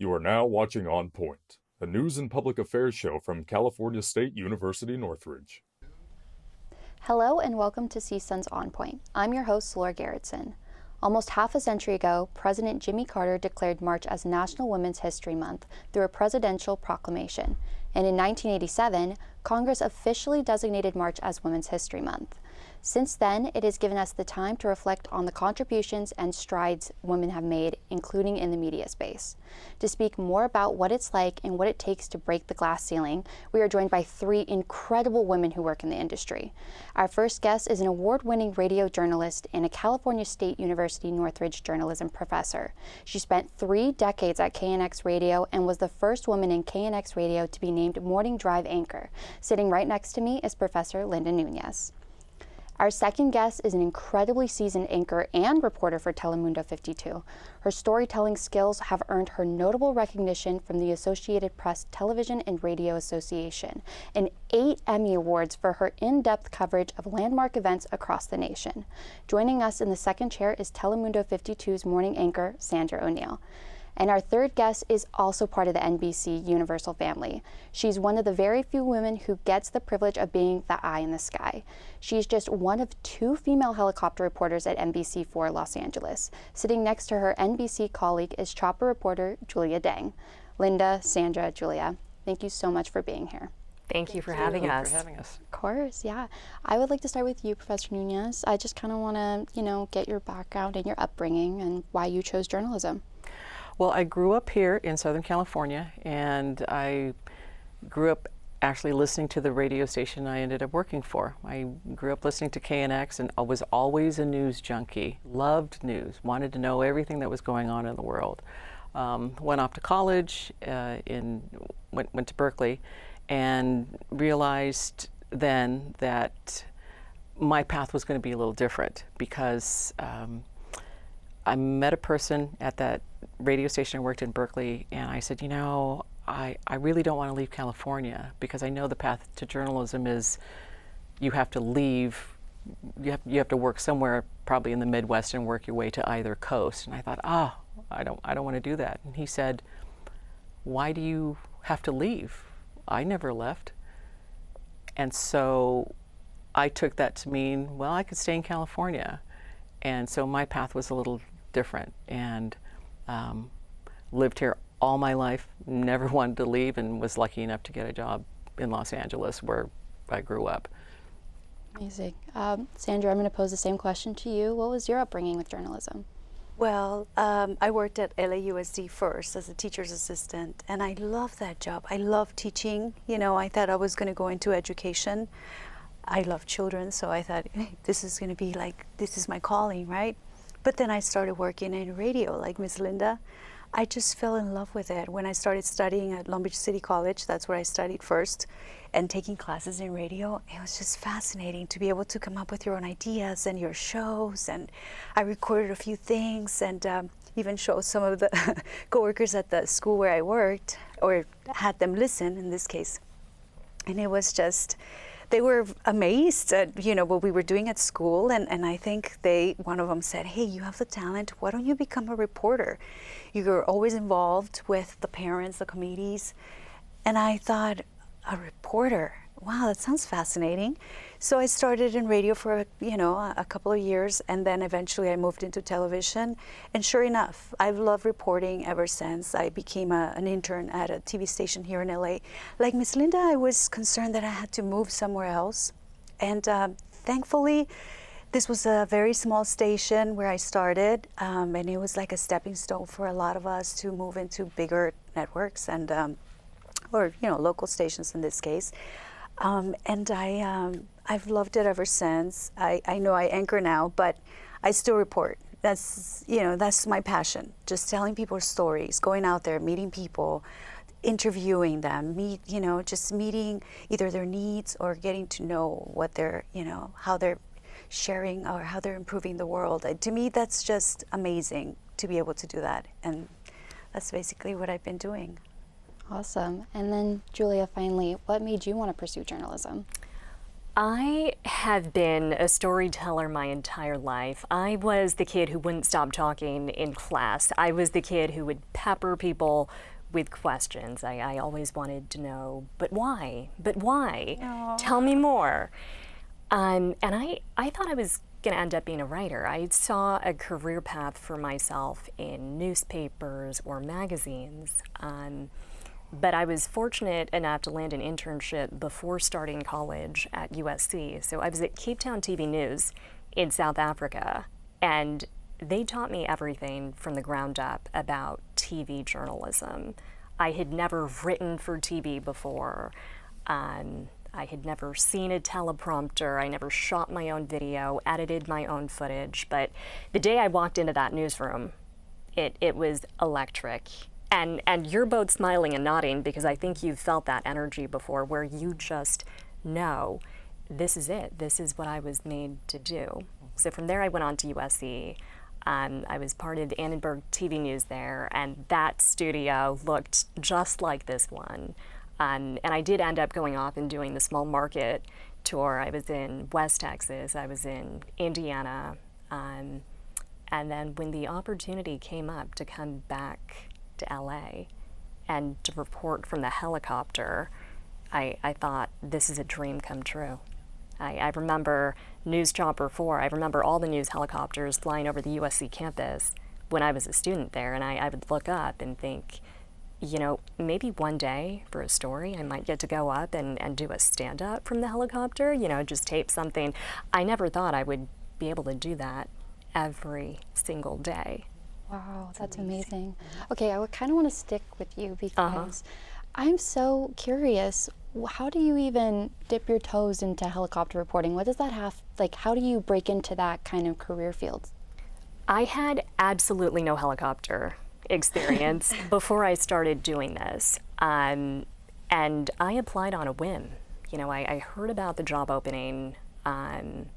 You are now watching On Point, a news and public affairs show from California State University, Northridge. Hello and welcome to CSUN's On Point. I'm your host, Laura Garretson. Almost half a century ago, President Jimmy Carter declared March as National Women's History Month through a presidential proclamation. And in 1987, Congress officially designated March as Women's History Month. Since then, it has given us the time to reflect on the contributions and strides women have made, including in the media space. To speak more about what it's like and what it takes to break the glass ceiling, we are joined by three incredible women who work in the industry. Our first guest is an award-winning radio journalist and a California State University Northridge journalism professor. She spent 3 decades at KNX Radio and was the first woman in KNX Radio to be named Morning Drive anchor. Sitting right next to me is Professor Linda Nuñez. Our second guest is an incredibly seasoned anchor and reporter for Telemundo 52. Her storytelling skills have earned her notable recognition from the Associated Press Television and Radio Association and 8 Emmy Awards for her in-depth coverage of landmark events across the nation. Joining us in the second chair is Telemundo 52's morning anchor, Sandra O'Neill. And our third guest is also part of the NBC Universal family. She's one of the very few women who gets the privilege of being the eye in the sky. She's just one of 2 female helicopter reporters at NBC4 Los Angeles. Sitting next to her NBC colleague is chopper reporter Julia Deng. Linda, Sandra, Julia, thank you so much for being here. Thank you for having us. Of course, yeah. I would like to start with you, Professor Nuñez. I just kind of want to, get your background and your upbringing and why you chose journalism. Well, I grew up here in Southern California, and I grew up actually listening to the radio station I ended up working for. I grew up listening to KNX and I was always a news junkie, loved news, wanted to know everything that was going on in the world. Went off to college, went to Berkeley, and realized then that my path was going to be a little different because I met a person at that radio station I worked in Berkeley, and I said, I really don't want to leave California because I know the path to journalism is you have to leave, you have to work somewhere probably in the Midwest and work your way to either coast. And I thought, I don't want to do that. And he said, why do you have to leave? I never left. And so I took that to mean, well, I could stay in California. And so my path was a little different, and lived here all my life, never wanted to leave, and was lucky enough to get a job in Los Angeles where I grew up. Amazing. Sandra, I'm going to pose the same question to you. What was your upbringing with journalism? Well, I worked at LAUSD first as a teacher's assistant, and I loved that job. I loved teaching. I thought I was going to go into education. I love children, so I thought, hey, this is going to be this is my calling, right? But then I started working in radio, like Miss Linda. I just fell in love with it. When I started studying at Long Beach City College, that's where I studied first, and taking classes in radio, it was just fascinating to be able to come up with your own ideas and your shows. And I recorded a few things and even showed some of the coworkers at the school where I worked, or had them listen in this case. And it was just, they were amazed at what we were doing at school, and I think one of them said, hey, you have the talent, why don't you become a reporter? You're always involved with the parents, the committees. And I thought, a reporter, wow, that sounds fascinating. So I started in radio for a couple of years, and then eventually I moved into television. And sure enough, I've loved reporting ever since. I became an intern at a TV station here in LA. Like Miss Linda, I was concerned that I had to move somewhere else. And thankfully, this was a very small station where I started, and it was like a stepping stone for a lot of us to move into bigger networks and or local stations in this case. And I've loved it ever since. I know I anchor now, but I still report. That's my passion. Just telling people stories, going out there, meeting people, interviewing them, just meeting either their needs or getting to know what they're, how they're sharing or how they're improving the world. To me, that's just amazing to be able to do that. And that's basically what I've been doing. Awesome. And then Julia, finally, what made you want to pursue journalism? I have been a storyteller my entire life. I was the kid who wouldn't stop talking in class. I was the kid who would pepper people with questions. I always wanted to know, but why? But why? Aw. Tell me more. And I thought I was going to end up being a writer. I saw a career path for myself in newspapers or magazines. But I was fortunate enough to land an internship before starting college at USC. So I was at Cape Town TV News in South Africa, and they taught me everything from the ground up about TV journalism. I had never written for TV before. I had never seen a teleprompter. I never shot my own video, edited my own footage. But the day I walked into that newsroom, it was electric. And you're both smiling and nodding because I think you've felt that energy before where you just know this is it. This is what I was made to do. So from there I went on to USC. I was part of the Annenberg TV News there, and that studio looked just like this one. And I did end up going off and doing the small market tour. I was in West Texas, I was in Indiana, and then when the opportunity came up to come back to LA and to report from the helicopter, I thought, this is a dream come true. I remember News Chopper 4, I remember all the news helicopters flying over the USC campus when I was a student there, and I would look up and think, you know, maybe one day for a story I might get to go up and do a stand-up from the helicopter, you know, just tape something. I never thought I would be able to do that every single day. Wow, that's amazing. Okay, I would kind of want to stick with you because I'm so curious. How do you even dip your toes into helicopter reporting? What does that have, like, how do you break into that kind of career field? I had absolutely no helicopter experience before I started doing this. And I applied on a whim. You know, I heard about the job opening, and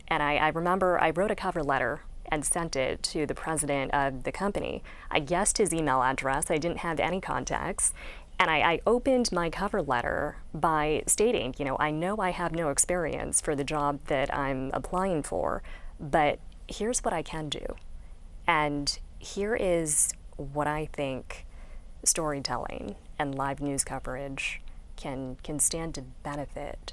I remember I wrote a cover letter and sent it to the president of the company. I guessed his email address. I didn't have any contacts. And I opened my cover letter by stating, you know I have no experience for the job that I'm applying for, but here's what I can do. And here is what I think storytelling and live news coverage can stand to benefit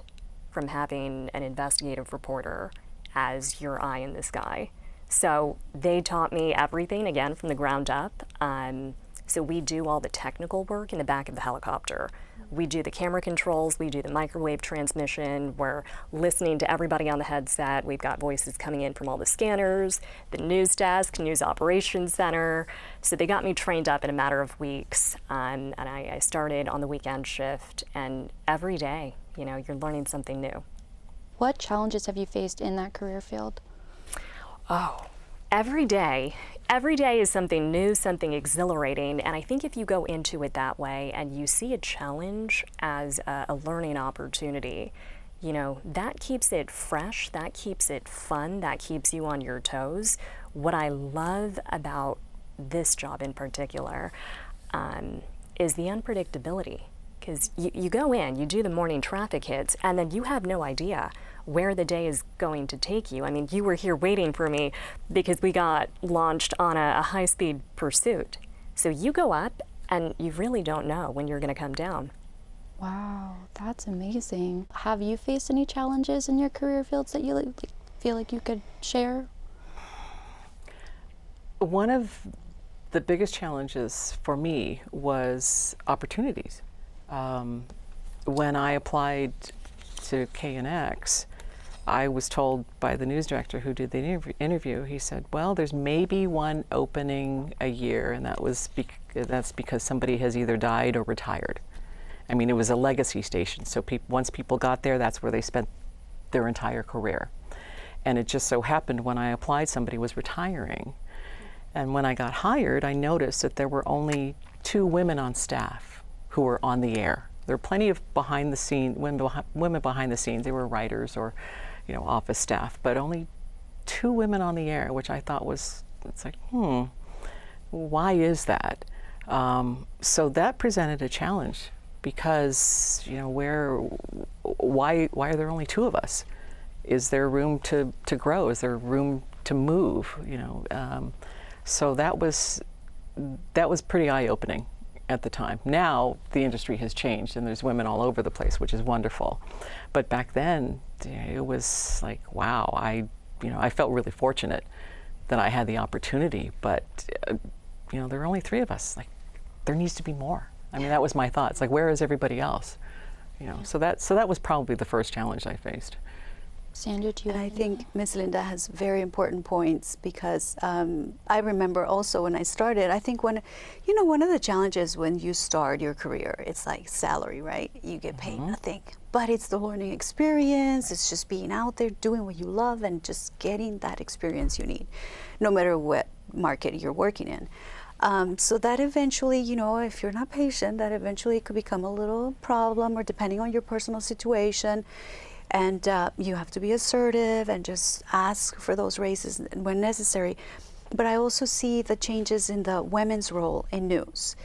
from having an investigative reporter as your eye in the sky. So they taught me everything, again, from the ground up. So we do all the technical work in the back of the helicopter. We do the camera controls, we do the microwave transmission, we're listening to everybody on the headset. We've got voices coming in from all the scanners, the news desk, news operations center. So they got me trained up in a matter of weeks. And I started on the weekend shift, and every day, you know, you're learning something new. What challenges have you faced in that career field? Oh, every day is something new, something exhilarating, and I think if you go into it that way and you see a challenge as a learning opportunity, you know, that keeps it fresh, that keeps it fun, that keeps you on your toes. What I love about this job in particular is the unpredictability, because you go in, you do the morning traffic hits, and then you have no idea where the day is going to take you. I mean, you were here waiting for me because we got launched on a high-speed pursuit. So you go up and you really don't know when you're going to come down. Wow, that's amazing. Have you faced any challenges in your career fields that you feel like you could share? One of the biggest challenges for me was opportunities. When I applied to KNX, I was told by the news director who did the interview, he said, well, there's maybe one opening a year, and that's because somebody has either died or retired. I mean, it was a legacy station, so once people got there, that's where they spent their entire career. And it just so happened when I applied, somebody was retiring. And when I got hired, I noticed that there were only 2 women on staff who were on the air. There were plenty of women behind the scenes. They were writers or, you know, office staff, but only 2 women on the air, which I thought was, it's like, why is that? So that presented a challenge because, you know, why are there only two of us? Is there room to grow? Is there room to move? You know, so that was pretty eye-opening at the time. Now the industry has changed and there's women all over the place, which is wonderful. But back then, it was like, wow, I felt really fortunate that I had the opportunity. But you know, there are only three of us. Like, there needs to be more. I mean, that was my thoughts. Like, where is everybody else? You know, so that was probably the first challenge I faced. Sandra, do you? And I think Ms. Linda has very important points, because I remember also when I started, I think one of the challenges when you start your career, it's like salary, right? You get paid nothing, but it's the learning experience. It's just being out there doing what you love and just getting that experience you need, no matter what market you're working in. So that eventually, you know, if you're not patient, that eventually could become a little problem, or depending on your personal situation. And you have to be assertive and just ask for those raises when necessary. But I also see the changes in the women's role in news.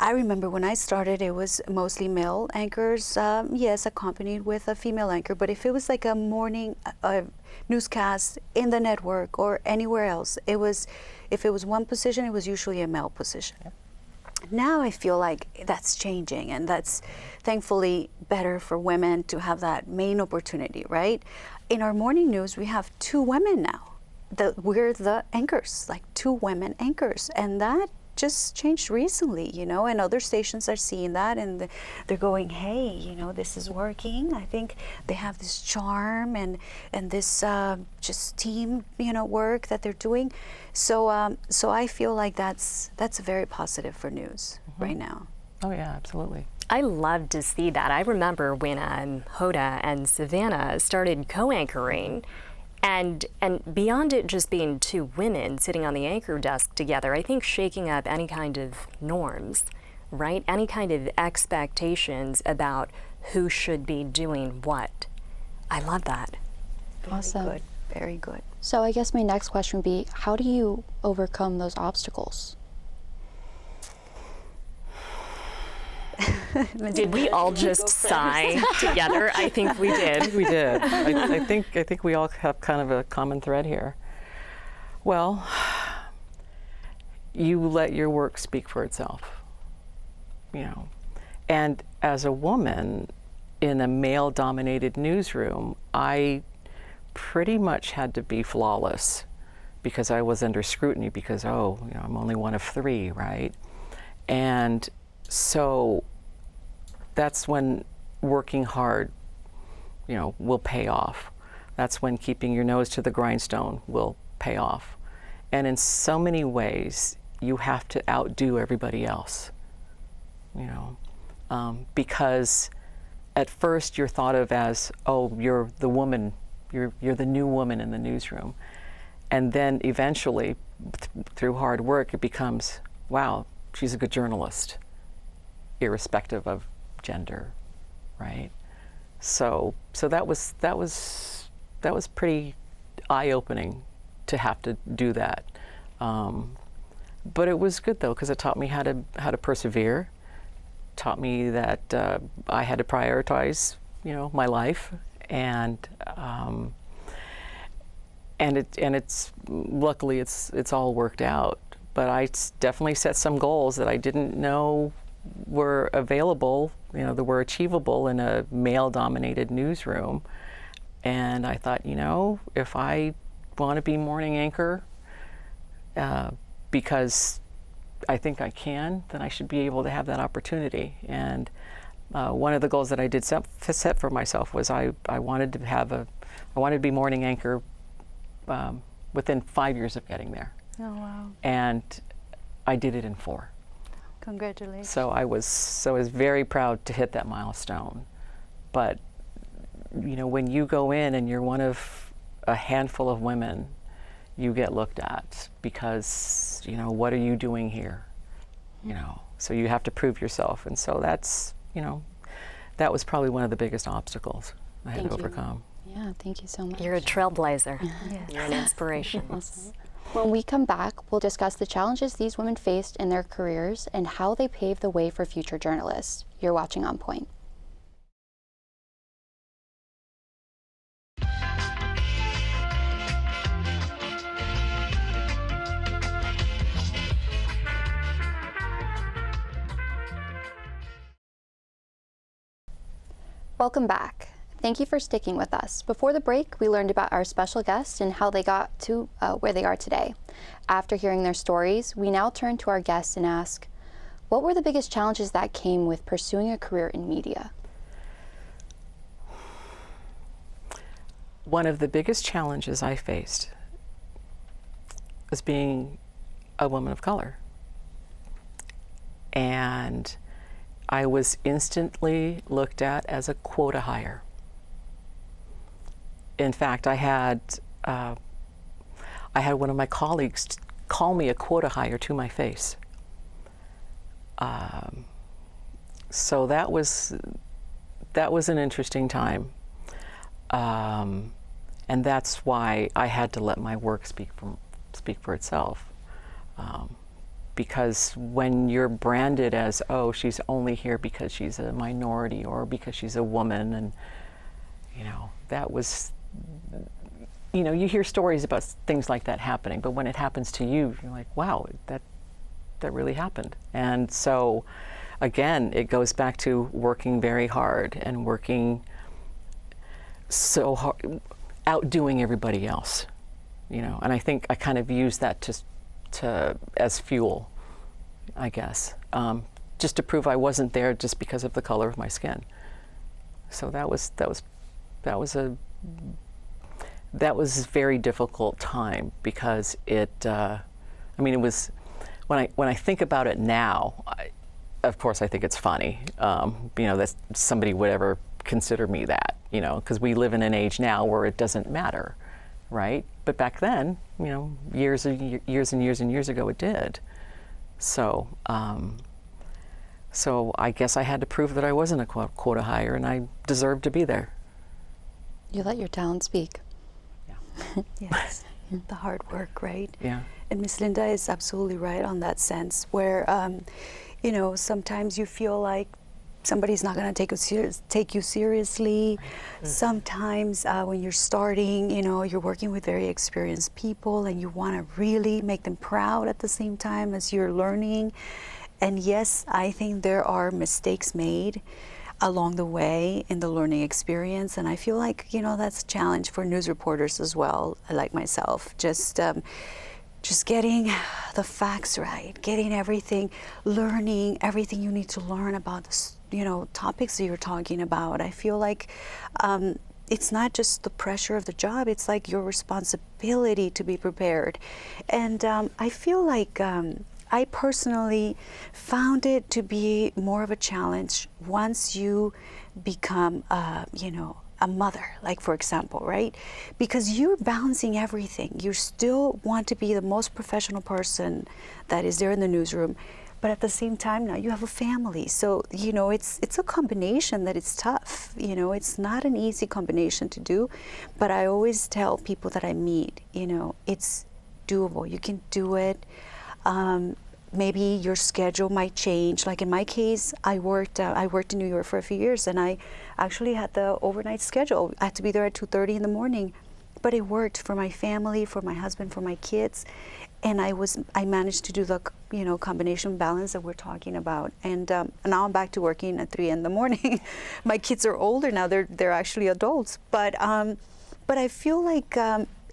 I remember when I started, it was mostly male anchors, yes, accompanied with a female anchor. But if it was like a morning newscast in the network or anywhere else, if it was one position, it was usually a male position. Yep. Now I feel like that's changing, and that's thankfully better for women to have that main opportunity, right? In our morning news, we have two women now. We're the anchors, like two women anchors, and that just changed recently, you know, and other stations are seeing that, and they're going, hey, you know, this is working. I think they have this charm and this just team, you know, work that they're doing. So I feel like that's very positive for news right now. Oh yeah, absolutely. I love to see that. I remember when Hoda and Savannah started co-anchoring. And beyond it just being two women sitting on the anchor desk together, I think shaking up any kind of norms, right? Any kind of expectations about who should be doing what. I love that. Awesome. Very good. Very good. So I guess my next question would be, how do you overcome those obstacles? Did we all just sigh together? I think we did. We did. I think we all have kind of a common thread here. Well, you let your work speak for itself, you know. And as a woman in a male-dominated newsroom, I pretty much had to be flawless because I was under scrutiny because, you know, I'm only one of three, right? And so that's when working hard, you know, will pay off. That's when keeping your nose to the grindstone will pay off. And in so many ways, you have to outdo everybody else, you know, because at first you're thought of as, oh, you're the woman, you're the new woman in the newsroom. And then eventually, through hard work, it becomes, wow, she's a good journalist, irrespective of gender, right? So that was pretty eye-opening to have to do that. But it was good though, because it taught me how to persevere. Taught me that I had to prioritize, you know, my life, and it's luckily it's all worked out. But I definitely set some goals that I didn't know were available, you know, that were achievable in a male-dominated newsroom. And I thought, you know, if I want to be morning anchor, because I think I can, then I should be able to have that opportunity. And one of the goals that I did set for myself was I wanted to be morning anchor within 5 years of getting there. Oh, wow. And I did it in 4. Congratulations. So I was very proud to hit that milestone. But, you know, when you go in and you're one of a handful of women, you get looked at because, you know, what are you doing here? You know, so you have to prove yourself. And so that's, you know, that was probably one of the biggest obstacles I had to overcome. Yeah, thank you so much. You're a trailblazer. Yes. You're an inspiration. Awesome. When we come back, we'll discuss the challenges these women faced in their careers and how they paved the way for future journalists. You're watching On Point. Welcome back. Thank you for sticking with us. Before the break, we learned about our special guests and how they got to where they are today. After hearing their stories, we now turn to our guests and ask, what were the biggest challenges that came with pursuing a career in media? One of the biggest challenges I faced was being a woman of color. And I was instantly looked at as a quota hire. In fact, I had one of my colleagues call me a quota hire to my face. So that was an interesting time. And that's why I had to let my work speak for itself. Because when you're branded as, oh, she's only here because she's a minority or because she's a woman, and that was, you hear stories about things like that happening, but when it happens to you, you're like, wow, that really happened. And so, again, it goes back to working very hard and working so hard, outdoing everybody else, and I think I kind of use that to as fuel, I guess, just to prove I wasn't there just because of the color of my skin. So that was a very difficult time, because it was, when I think about it now, of course I think it's funny, that somebody would ever consider me that, because we live in an age now where it doesn't matter, right? But back then, years and years ago, it did. So, so I guess I had to prove that I wasn't a quota hire, and I deserved to be there. You let your talent speak. Yeah. Yes, the hard work, right? Yeah. And Miss Linda is absolutely right on that sense, where, sometimes you feel like somebody's not going to take you seriously. Mm-hmm. Sometimes when you're starting, you're working with very experienced people, and you want to really make them proud at the same time as you're learning. And yes, I think there are mistakes made along the way in the learning experience, and I feel like that's a challenge for news reporters as well, like myself. Just getting the facts right, getting everything, learning everything you need to learn about this, topics that you're talking about. I feel like it's not just the pressure of the job, it's like your responsibility to be prepared. And I feel like I personally found it to be more of a challenge once you become, a mother, like, for example, right? Because you're balancing everything. You still want to be the most professional person that is there in the newsroom, but at the same time now you have a family. So, it's a combination that it's tough. It's not an easy combination to do, but I always tell people that I meet, it's doable. You can do it. Maybe your schedule might change. Like in my case, I worked in New York for a few years, and I actually had the overnight schedule. I had to be there at 2:30 in the morning, but it worked for my family, for my husband, for my kids, and I managed to do the combination balance that we're talking about. And now I'm back to working at 3 in the morning. My kids are older now; they're actually adults. But I feel like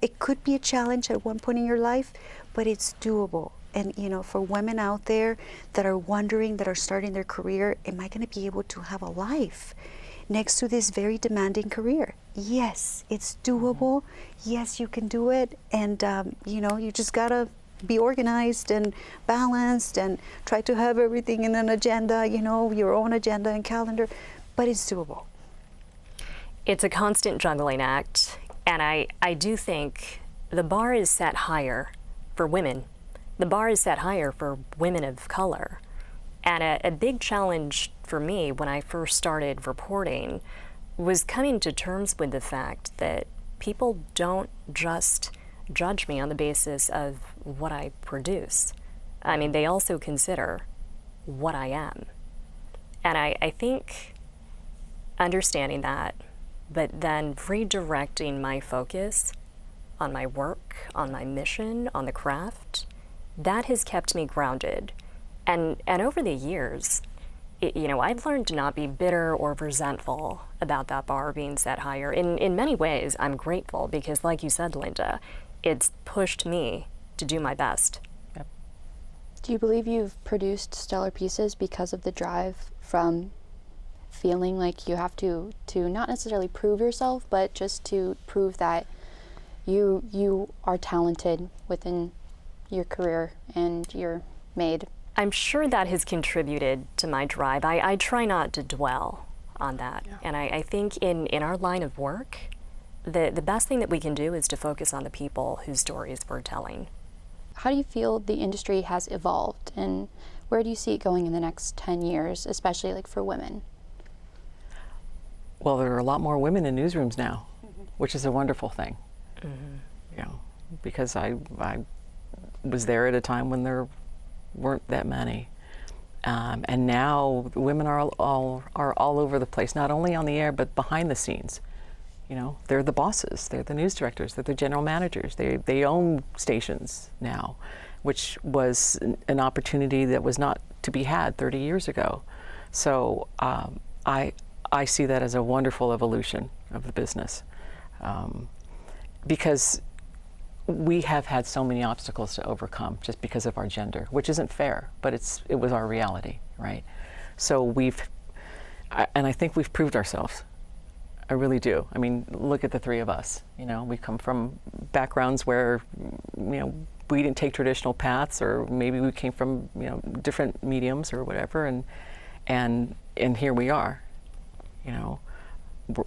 it could be a challenge at one point in your life, but it's doable. And for women out there that are wondering, that are starting their career, am I going to be able to have a life next to this very demanding career? Yes, it's doable. Yes, you can do it. And you just gotta be organized and balanced and try to have everything in an agenda, your own agenda and calendar, but it's doable. It's a constant juggling act, and I do think the bar is set higher for women. The bar is set higher for women of color. And a big challenge for me when I first started reporting was coming to terms with the fact that people don't just judge me on the basis of what I produce. I mean, they also consider what I am. And I think understanding that, but then redirecting my focus on my work, on my mission, on the craft, that has kept me grounded. And over the years, you know, I've learned to not be bitter or resentful about that bar being set higher. In many ways, I'm grateful because, like you said, Linda, it's pushed me to do my best. Yep. Do you believe you've produced stellar pieces because of the drive from feeling like you have to not necessarily prove yourself, but just to prove that you are talented within your career and you're made? I'm sure that has contributed to my drive. I try not to dwell on that. Yeah. And I think in our line of work, the best thing that we can do is to focus on the people whose stories we're telling. How do you feel the industry has evolved, and where do you see it going in the next 10 years, especially like for women? Well, there are a lot more women in newsrooms now, which is a wonderful thing. You know, because I was there at a time when there weren't that many, and now women are all over the place, not only on the air but behind the scenes. You know, they're the bosses, they're the news directors, they're the general managers. They own stations now, which was an opportunity that was not to be had 30 years ago. So I see that as a wonderful evolution of the business, because we have had so many obstacles to overcome just because of our gender, which isn't fair, but it was our reality, right? So and I think we've proved ourselves. I really do. I mean, look at the three of us. You know, we come from backgrounds where, you know, we didn't take traditional paths, or maybe we came from, you know, different mediums or whatever, and here we are. You know,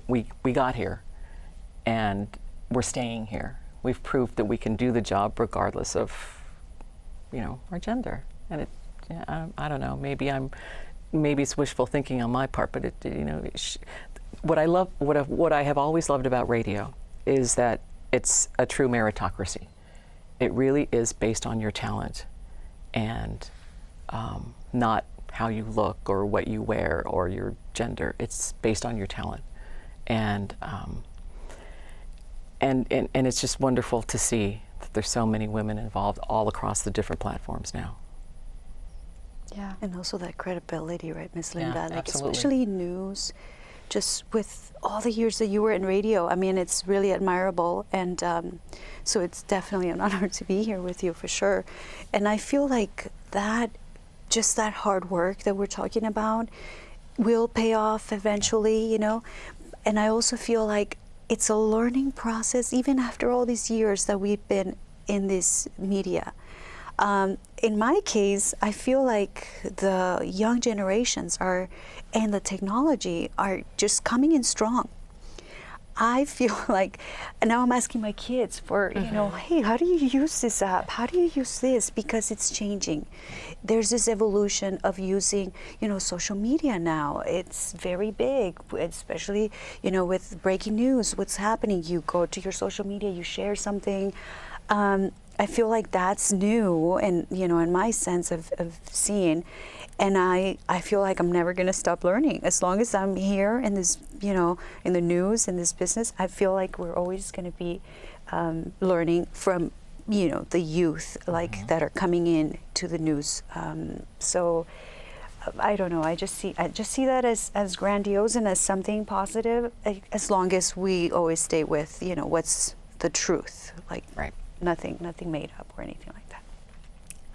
we got here, and we're staying here. We've proved that we can do the job regardless of, you know, our gender. And I don't know. Maybe it's wishful thinking on my part, but you know, what I have always loved about radio is that it's a true meritocracy. It really is based on your talent, and not how you look or what you wear or your gender. It's based on your talent, and it's just wonderful to see that there's so many women involved all across the different platforms now. Yeah, and also that credibility, right, Ms. Linda? Yeah, like absolutely. Especially news, just with all the years that you were in radio. I mean, it's really admirable, and so it's definitely an honor to be here with you for sure. And I feel like that, just that hard work that we're talking about, will pay off eventually, you know. And I also feel like it's a learning process, even after all these years that we've been in this media. In my case, I feel like the young generations and the technology are just coming in strong. I feel like now I'm asking my kids for, you know, hey, how do you use this app? How do you use this? Because it's changing. There's this evolution of using, you know, social media now. It's very big, especially, you know, with breaking news, what's happening. You go to your social media, you share something. I feel like that's new, and, you know, in my sense of seeing. And I feel like I'm never going to stop learning. As long as I'm here in this, you know, in the news, in this business, I feel like we're always going to be learning from, you know, the youth, like, that are coming in to the news. So I don't know. I just see that as grandiose and as something positive, as long as we always stay with, you know, what's the truth, like, right. Nothing made up or anything like that.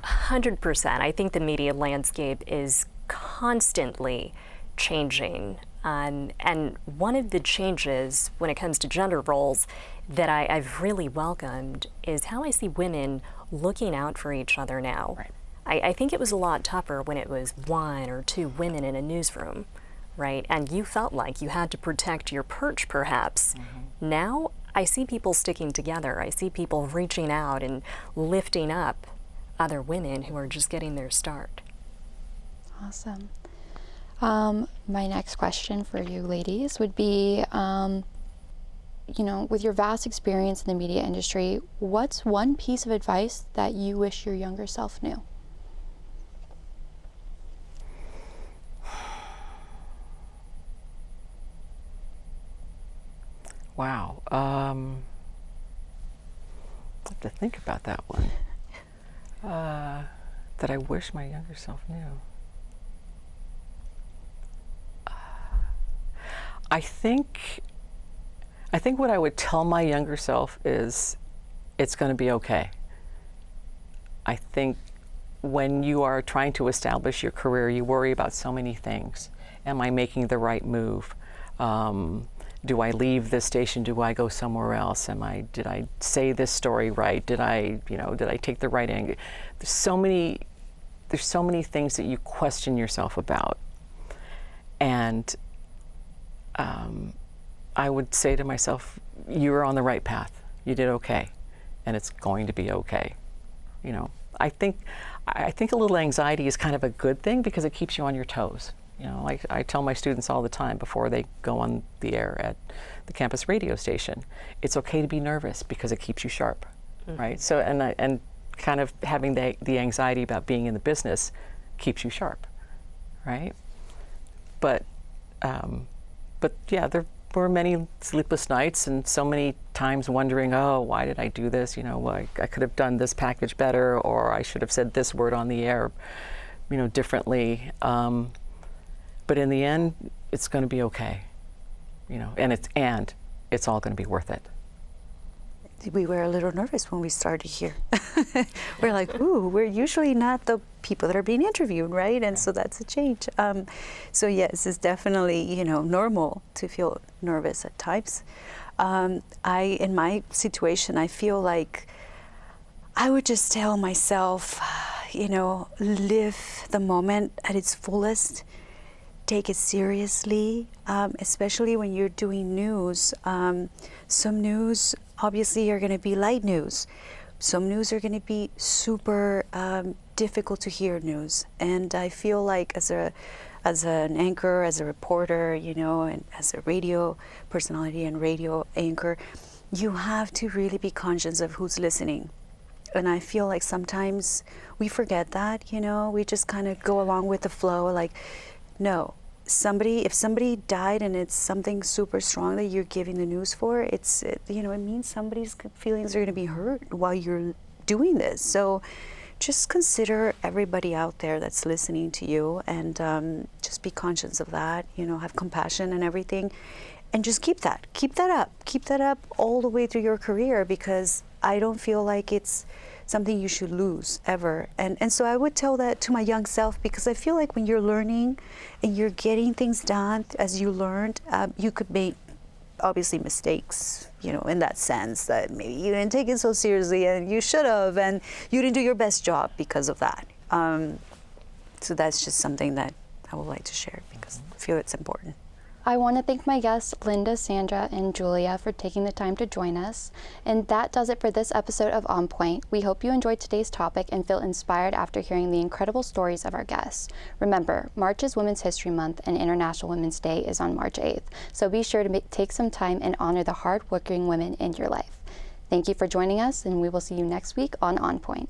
100%. I think the media landscape is constantly changing. And one of the changes when it comes to gender roles that I've really welcomed is how I see women looking out for each other now. Right. I think it was a lot tougher when it was one or two women in a newsroom, right? And you felt like you had to protect your perch, perhaps. Now, I see people sticking together. I see people reaching out and lifting up other women who are just getting their start. Awesome. My next question for you ladies would be, you know, with your vast experience in the media industry, what's one piece of advice that you wish your younger self knew? Wow. I have to think about that one. That I wish my younger self knew. I think what I would tell my younger self is it's going to be okay. I think when you are trying to establish your career, you worry about so many things. Am I making the right move? Do I leave this station? Do I go somewhere else? Did I say this story right? Did I take the right angle? There's so many things that you question yourself about. And I would say to myself, you were on the right path. You did okay, and it's going to be okay. You know, I think a little anxiety is kind of a good thing because it keeps you on your toes. You know, like I tell my students all the time before they go on the air at the campus radio station, it's okay to be nervous because it keeps you sharp, right? So, and kind of having the anxiety about being in the business keeps you sharp, right? But yeah, there were many sleepless nights and so many times wondering, oh, why did I do this? You know, I could have done this package better, or I should have said this word on the air, you know, differently. But in the end, it's going to be okay, you know, and it's all going to be worth it. We were a little nervous when we started here. We're like, ooh, we're usually not the people that are being interviewed, right? And so that's a change. So yes, it's definitely, you know, normal to feel nervous at times. In my situation, I feel like I would just tell myself, you know, live the moment at its fullest. Take it seriously, especially when you're doing news. Some news obviously are going to be light news. Some news are going to be super difficult to hear news. And I feel like as an anchor, as a reporter, you know, and as a radio personality and radio anchor, you have to really be conscious of who's listening. And I feel like sometimes we forget that, you know, we just kind of go along with the flow, like, no. If somebody died and it's something super strong that you're giving the news for, you know, it means somebody's feelings are going to be hurt while you're doing this. So just consider everybody out there that's listening to you, and just be conscious of that, you know, have compassion and everything, and just keep that up all the way through your career, because I don't feel like it's something you should lose ever. And so I would tell that to my young self, because I feel like when you're learning and you're getting things done as you learned, you could make obviously mistakes, you know, in that sense that maybe you didn't take it so seriously and you should have, and you didn't do your best job because of that. So that's just something that I would like to share because I feel it's important. I want to thank my guests, Linda, Sandra, and Julia, for taking the time to join us. And that does it for this episode of On Point. We hope you enjoyed today's topic and feel inspired after hearing the incredible stories of our guests. Remember, March is Women's History Month and International Women's Day is on March 8th. So be sure to take some time and honor the hard-working women in your life. Thank you for joining us, and we will see you next week on Point.